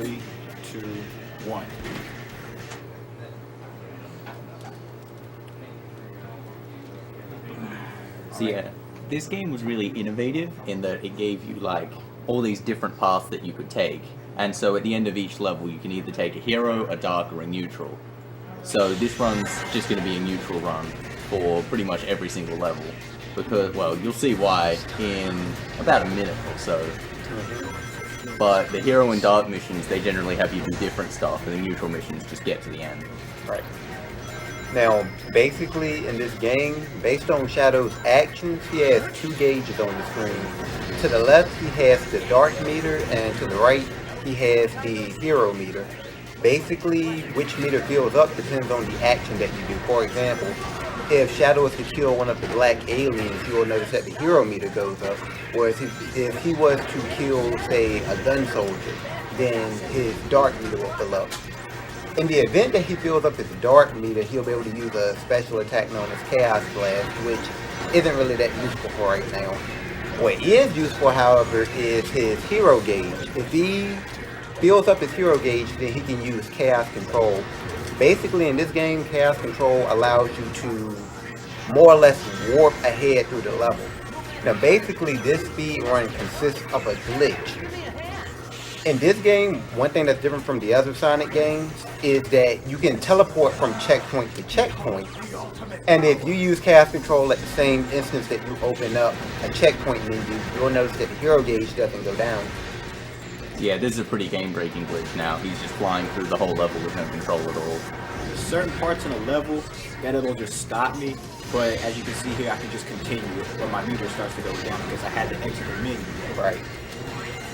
3, 2, 1. So yeah, this game was really innovative in that it gave you like all these different paths that you could take, and so at the end of each level you can either take a hero, a dark, or a neutral. So this run's just going to be a neutral run for pretty much every single level, because, well, you'll see why in about a minute or so. But the hero and dark missions, they generally have you do different stuff, and the neutral missions just get to the end. Right. Now, basically, in this game, based on Shadow's actions, he has 2 gauges on the screen. To the left, he has the dark meter, and to the right, he has the hero meter. Basically, which meter fills up depends on the action that you do. For example, if Shadow is to kill one of the black aliens, you will notice that the hero meter goes up. Whereas if he was to kill, say, a gun soldier, then his dark meter will fill up. In the event that he fills up his dark meter, he'll be able to use a special attack known as Chaos Blast, which isn't really that useful for right now. What is useful, however, is his hero gauge. If he fills up his hero gauge, then he can use Chaos Control. Basically, in this game, Chaos Control allows you to more or less warp ahead through the level. Now, basically, this speed run consists of a glitch. In this game, one thing that's different from the other Sonic games is that you can teleport from checkpoint to checkpoint. And if you use Chaos Control at the same instance that you open up a checkpoint menu, you'll notice that the hero gauge doesn't go down. Yeah, this is a pretty game-breaking glitch now. He's just flying through the whole level with no control at all. There's certain parts in a level that it'll just stop me, but as you can see here, I can just continue, but my meter starts to go down because I had to exit the menu. Right.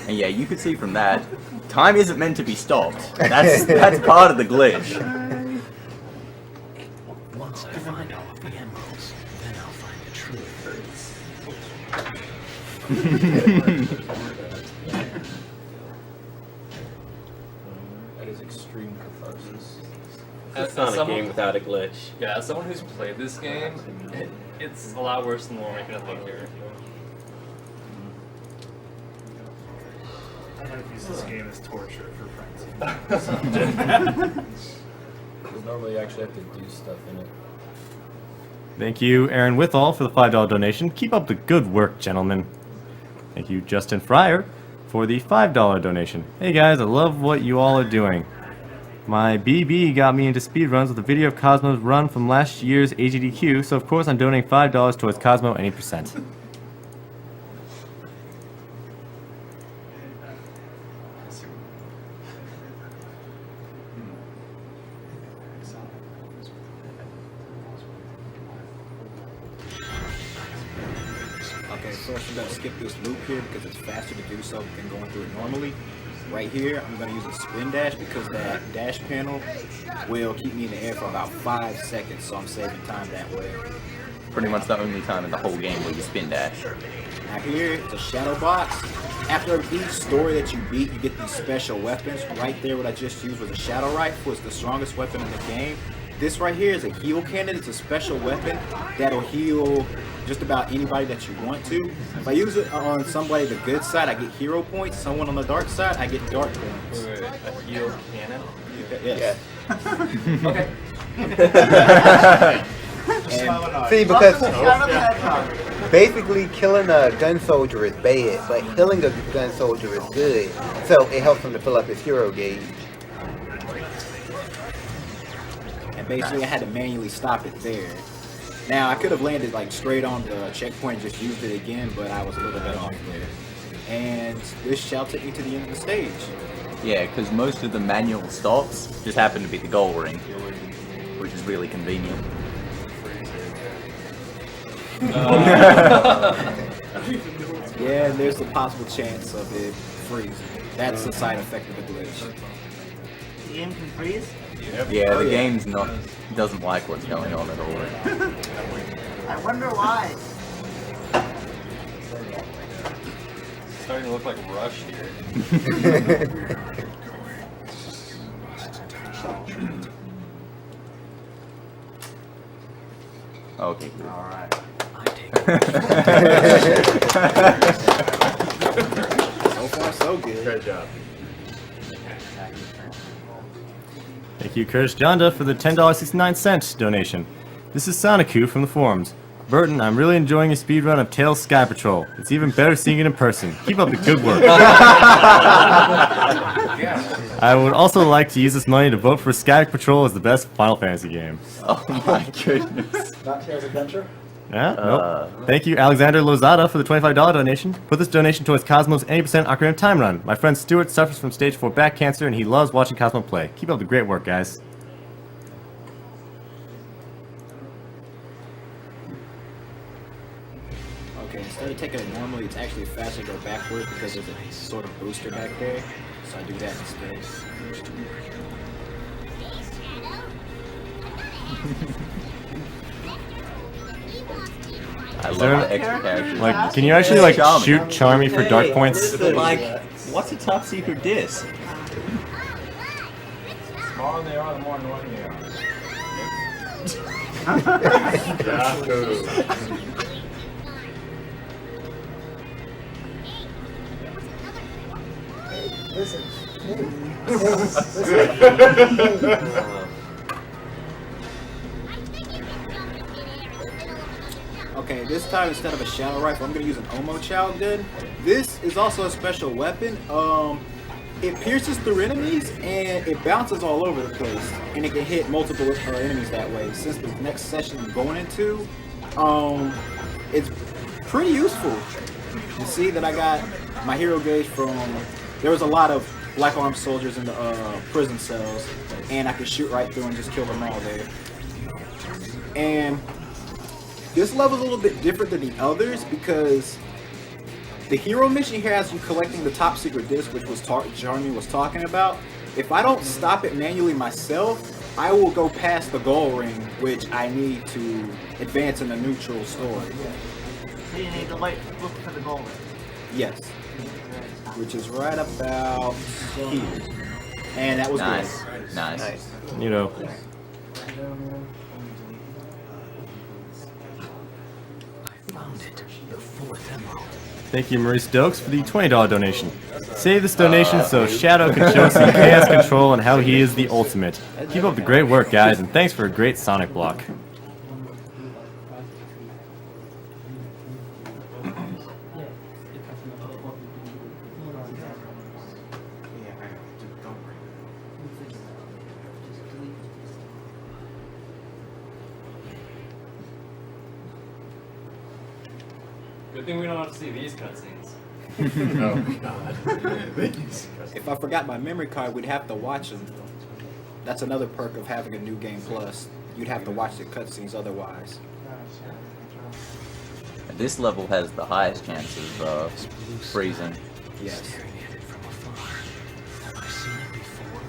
And yeah, you can see from that, time isn't meant to be stopped. That's part of the glitch. Once I find all of the emeralds, then I'll find the truth. That is extreme catharsis. It's not a game without a glitch. Yeah, as someone who's played this game, it's a lot worse than the one we're making it look here. I don't use this game as torture for friends. Because normally you actually have to do stuff in it. Thank you, Aaron Withall, for the $5 donation. Keep up the good work, gentlemen. Thank you, Justin Fryer, for the $5 donation. Hey guys, I love what you all are doing. My BB got me into speedruns with a video of Cosmo's run from last year's AGDQ, so of course I'm donating $5 towards Cosmo any percent. Okay, first I'm going to skip this loop here because it's faster to do so than going through it normally. Right here, I'm going to use a spin dash because that dash panel will keep me in the air for about 5 seconds, so I'm saving time that way. Pretty much the only time in the whole game where you spin dash. Now here, it's a shadow box. After each story that you beat, you get these special weapons. Right there, what I just used was a shadow rifle. It's the strongest weapon in the game. This right here is a heal cannon. It's a special weapon that'll heal just about anybody that you want to. If I use it on somebody the good side, I get hero points. Someone on the dark side, I get dark points. Wait, a heal cannon? Yes. Okay. And See, because basically killing a gun soldier is bad, but healing a gun soldier is good. So it helps him to fill up his hero gauge. and basically I had to manually stop it there. Now I could have landed like straight on the checkpoint and just used it again, but I was a little bit off there. And this shall take me to the end of the stage. Yeah, because most of the manual stops just happen to be the goal ring, which is really convenient. Yeah, and there's a possible chance of it freezing. That's the side effect of the glitch. The game can freeze? Yeah, the game's doesn't like what's going on at all. I wonder why. It's starting to look like Rush here. Okay, good. Alright. So far, so good. Great job. Thank you, Curtis Jonda, for the $10.69 donation. This is Sonicu from the forums. Bertin, I'm really enjoying your speedrun of Tails Sky Patrol. It's even better seeing it in person. Keep up the good work. I would also like to use this money to vote for Sky Patrol as the best Final Fantasy game. Oh my goodness. Not Tails Adventure? Yeah, nope. Thank you, Alexander Lozada, for the $25 donation. Put this donation towards Cosmo's 80% Ocarina of Time run. My friend Stuart suffers from stage 4 back cancer, and he loves watching Cosmo play. Keep up the great work, guys. Okay, instead of taking it normally, it's actually faster to go backwards because there's a sort of booster back there. So I do that instead. I love the extra characters. Like, can you actually like shoot Charmy for dark points? Like, what's a top secret disc? The smaller they are, the more annoying they are. Listen. Okay, this time instead of a shadow rifle, I'm gonna use an Omo Chow gun. This is also a special weapon. It pierces through enemies and it bounces all over the place, and it can hit multiple enemies that way. Since the next session I'm going into, it's pretty useful. You see that I got my hero gauge from. There was a lot of black armed soldiers in the prison cells, and I could shoot right through and just kill them all there. And this level's a little bit different than the others because the hero mission here has you collecting the top secret disc, which was Jeremy was talking about. If I don't stop it manually myself, I will go past the goal ring, which I need to advance in the neutral story. So you need to look for the goal ring. Yes. Which is right about here. And that was Nice. good. Nice. You know. Found it. The fourth emerald. Thank you, Maurice Stokes, for the $20 donation. Save this donation so Shadow can show some chaos control and how he is the ultimate. Keep up the great work, guys, and thanks for a great Sonic block. Good thing we don't have to see these cutscenes. Oh god. If I forgot my memory card, we'd have to watch them. That's another perk of having a new game plus. You'd have to watch the cutscenes otherwise. This level has the highest chances of freezing. Yes. Staring at it from afar. Have I seen it before?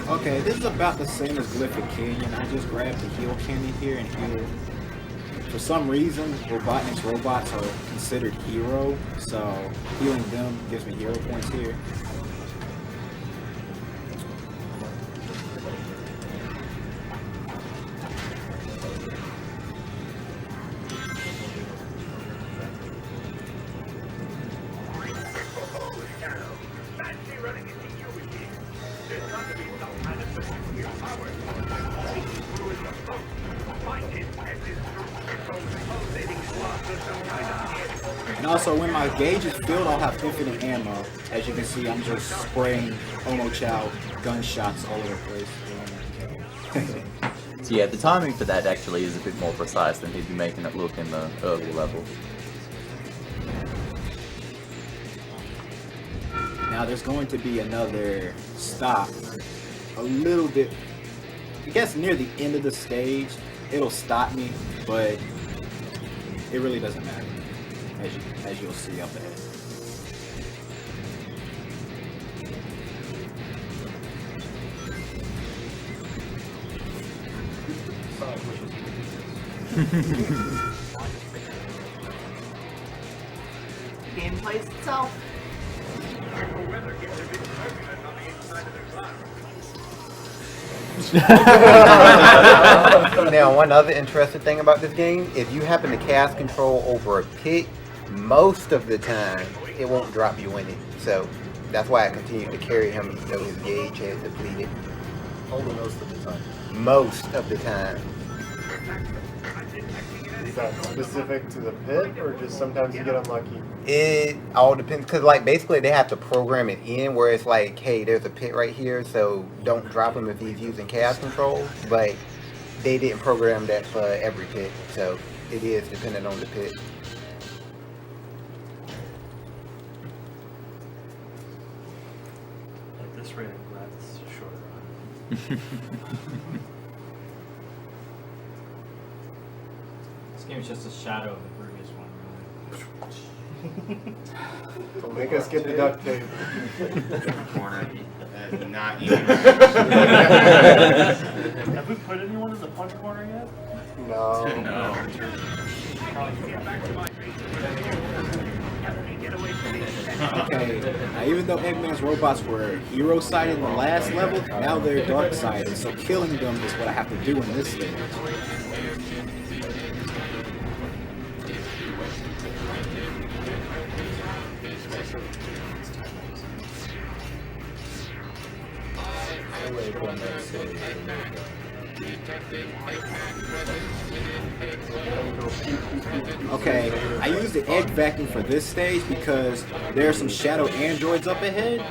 Okay, this is about the same as Glyphic Canyon. I just grabbed the heal candy here and heal. For some reason, Robotnik's robots are considered hero, so healing them gives me hero points here. And also, when my gauge is filled, I'll have infinite ammo. As you can see, I'm just spraying Omo Chow gunshots all over the place. So yeah, the timing for that actually is a bit more precise than he'd be making it look in the earlier level. Now there's going to be another stop, a little bit, I guess near the end of the stage. It'll stop me, but it really doesn't matter, as you'll see up ahead. The game plays itself. The weather gets a bit turbulent on the inside of the cloud. Now, one other interesting thing about this game, if you happen to cast control over a pit, most of the time, it won't drop you in it. So, that's why I continue to carry him even though his gauge has depleted. Only most of the time. Most of the time. Is that specific to the pit, or just sometimes you get unlucky? It all depends, because like basically they have to program it in where it's like, hey, there's a pit right here, so don't drop him if he's using cast control. But they didn't program that for every pit, so it is dependent on the pit. At this rate, I'm glad this is a short run. This game is just a shadow of the previous one, really. Don't make us get the duct tape. Corner. That is not even. Have we put anyone in the punch corner yet? No. No. Okay, now even though Eggman's robots were hero sided in the last level, now they're dark sided, so killing them is what I have to do in this stage. Okay, I used the egg vacuum for this stage because there are some shadow androids up ahead,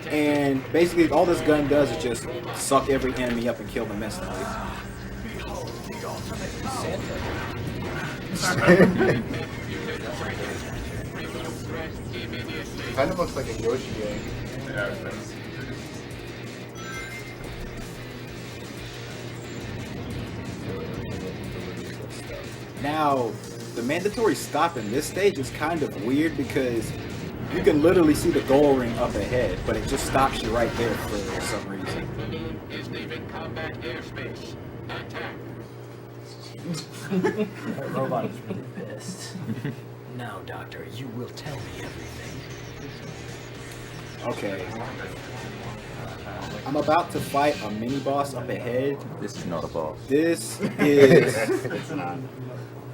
and basically all this gun does is just suck every enemy up and kill them instantly. Kind of looks like a Yoshi game. Now, the mandatory stop in this stage is kind of weird because you can literally see the goal ring up ahead, but it just stops you right there for some reason. That robot is really pissed. Now, Doctor, you will tell me everything. Okay. I'm about to fight a mini boss up ahead. This is not a boss. This is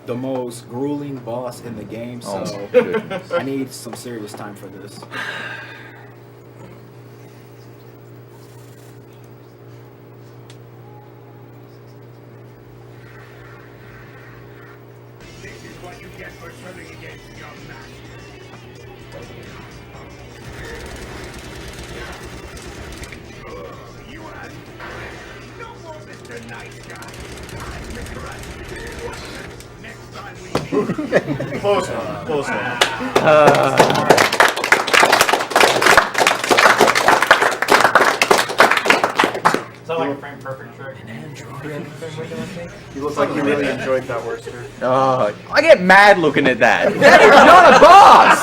the most grueling boss in the game, so Oh, goodness. I need some serious time for this. This is what you get for swimming against your master. You have no more Mr. Nice Guy. I'm Mr. Next time we meet. Close one. Close one. Is that like a frame perfect trick? You look like you really enjoyed that, Worcester. Oh, I get mad looking at that. That is not a boss!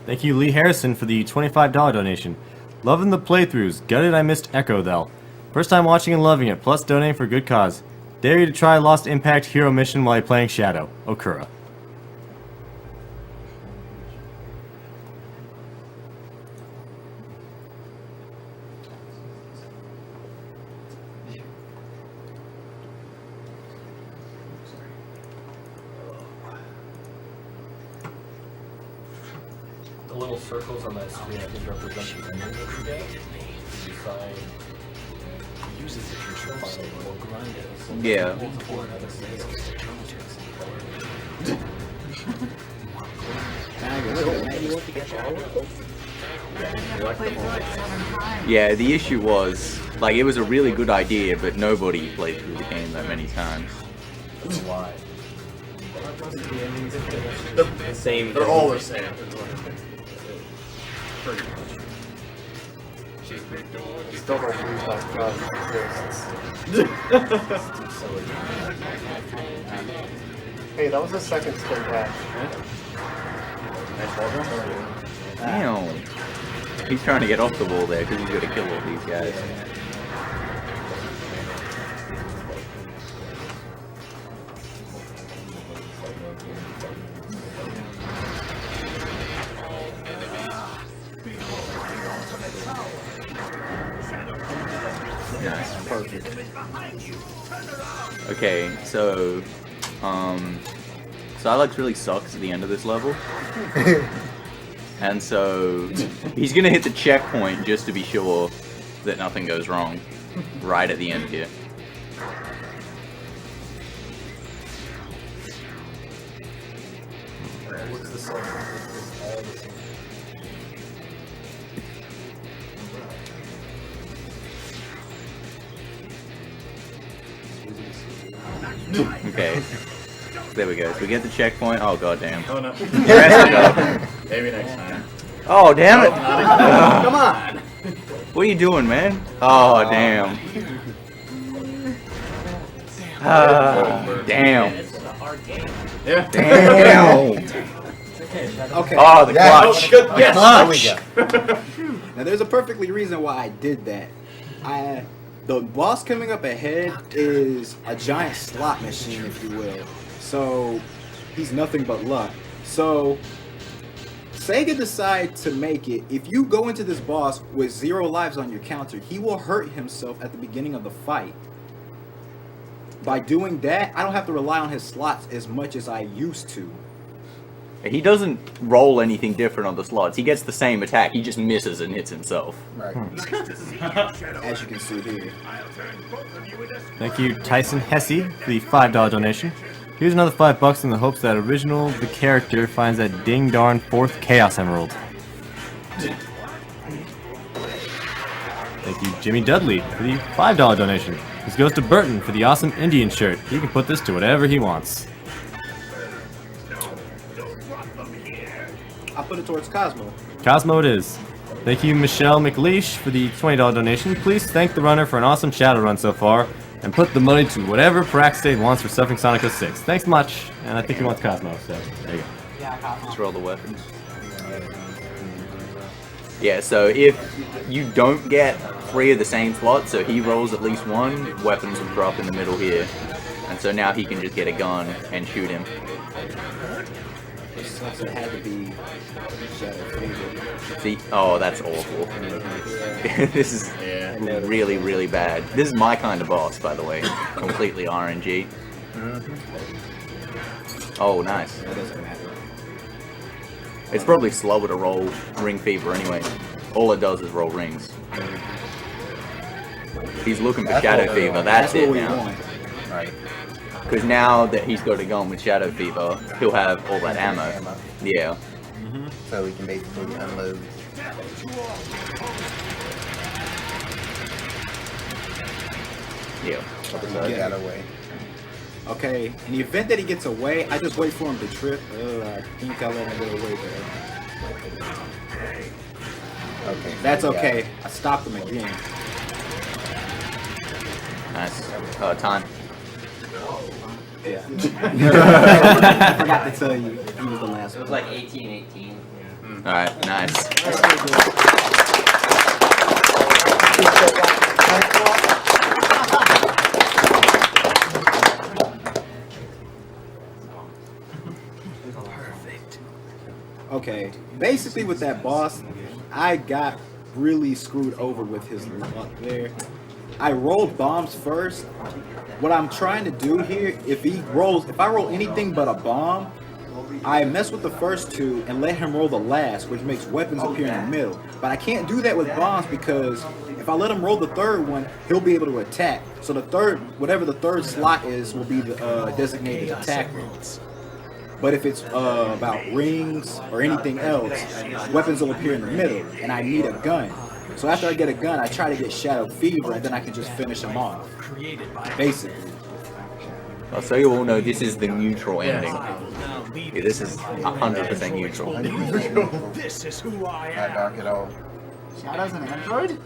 Thank you, Lee Harrison, for the $25 donation. Loving the playthroughs. Gutted I missed Echo, though. First time watching and loving it, plus donating for good cause. Dare you to try Lost Impact Hero Mission while you're playing Shadow. Okura. The little circles on that screen I think represent the enemies that you get. You decide Uses it yourself or grind it. Yeah. Or another sales to change it. Yeah, the issue was, like, it was a really good idea, but nobody played through the game that many times. why. The same. They're all the same. Pretty much. Still don't believe that God exists. Hey, that was the second spin back. Damn. He's trying to get off the wall there because he's got to kill all these guys. Nice. Perfect. Okay, so Silex really sucks at the end of this level. And so he's gonna hit the checkpoint just to be sure that nothing goes wrong right at the end here. What's the song? Okay. There we go. So we get the checkpoint. Oh god damn. Oh no. Maybe next time. Oh damn it! Come on. What are you doing, man? Oh damn. Damn. Yeah. Damn. Okay. Oh, the Yeah. clutch. Oh, yes. The clutch. There we go. Now there's a perfectly reason why I did that. The boss coming up ahead is a giant slot machine, if you will. So he's nothing but luck. So Sega decided to make it, if you go into this boss with 0 lives on your counter, he will hurt himself at the beginning of the fight. By doing that, I don't have to rely on his slots as much as I used to. He doesn't roll anything different on the slots. He gets the same attack. He just misses and hits himself. Right. As you can see here. Thank you, Tyson Hesse, for the $5 donation. Here's another $5 in the hopes that original the character finds that ding darn 4th Chaos Emerald. Thank you, Jimmy Dudley, for the $5 donation. This goes to Bertin for the awesome Indian shirt. He can put this to whatever he wants. I'll put it towards Cosmo. Cosmo it is. Thank you, Michelle McLeish, for the $20 donation. Please thank the runner for an awesome shadow run so far, and put the money to whatever Praxstate wants for Suffering Sonic 06. Thanks much, and I think he wants Cosmo, so there you go. Just roll the weapons. Yeah, so if you don't get 3 of the same slots, so he rolls at least 1, weapons will drop in the middle here. And so now he can just get a gun and shoot him. It had to be Shadow Fever. See? Oh, that's awful. This is really, really bad. This is my kind of boss, by the way. Completely RNG. Oh, nice. That doesn't matter. It's probably slower to roll Ring Fever anyway. All it does is roll rings. He's looking for Shadow Fever. That's it what we now. want. Right. Because now that he's got a gun with Shadow Fever, he'll have all that ammo. Yeah. So we can basically unload. Yeah. That away. Okay, in the event that he gets away, I just wait for him to trip. I think I let him get away there. Okay. That's so we got okay. it. I stopped him again. Nice. Time. Yeah. I forgot to tell you. He was the last It was one. like 18-18. Alright, nice. Okay, basically with that boss, I got really screwed over with his luck there. I rolled bombs first. What I'm trying to do here, if I roll anything but a bomb, I mess with the first 2 and let him roll the last, which makes weapons appear in the middle. But I can't do that with bombs because if I let him roll the 3rd one, he'll be able to attack. So the 3rd, whatever the 3rd slot is, will be the designated attack roll. But if it's about rings or anything else, weapons will appear in the middle, and I need a gun. So after I get a gun, I try to get Shadow Fever, and then I can just finish him off. Basically. Oh, so you all know this is the neutral ending. Yeah, this is 100% neutral. This is who I Not am. dark at all. Shadow's an android?